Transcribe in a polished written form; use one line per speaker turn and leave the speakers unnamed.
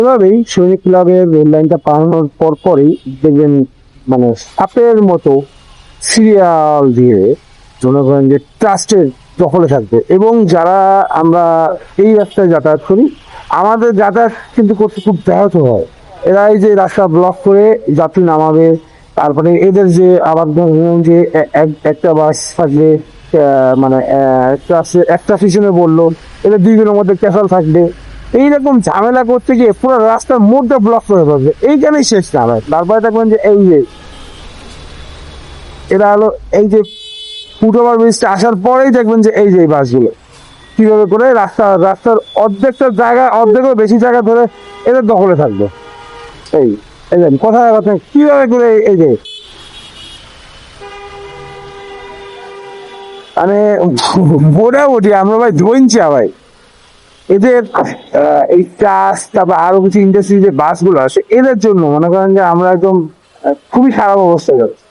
এভাবেই সৈনিক ক্লাবের রেল লাইনটা পালানোর পর পরই দেখবেন মানে সাপের মতো সিরিয়াল দিয়ে মনে করেন যে ট্রাস্টের দখলে থাকবে। এবং যারা আমরা এই রাস্তায় যাতায়াত করি, আমাদের যাতায়াত কিন্তু করতে খুব ব্যাহত হয়। এরা এই যে রাস্তা ব্লক করে যাত্রী নামাবে, তারপরে এদের যে আবার ধরুন যে একটা বাস থাকবে, মানে একটা পিছনে বললো, এদের দুইজনের মধ্যে ক্যাসাল থাকবে। এইরকম ঝামেলা করতে গিয়ে পুরো রাস্তার মোড়টা ব্লক করে ফেলবে, এইখানেই শেষ না হয়। তারপরে দেখবেন যে এই যে এরা হলো এই যে ফুটওভার ব্রিজটা আসার পরেই দেখবেন যে এই যে এই বাসগুলো কিভাবে করে রাস্তার অর্ধেকটা জায়গা, অর্ধেকের বেশি জায়গা ধরে এদের দখলে থাকবে। এই এই যে কথা কথা কিভাবে করে এই যে মানে মোটামুটি আমরা ভাই ধৈঞ্চা ভাই এদের এই চাষ, তারপর আরো কিছু ইন্ডাস্ট্রি যে বাসগুলো আছে এদের জন্য মনে করেন যে আমরা একদম খুবই খারাপ অবস্থা যাচ্ছে।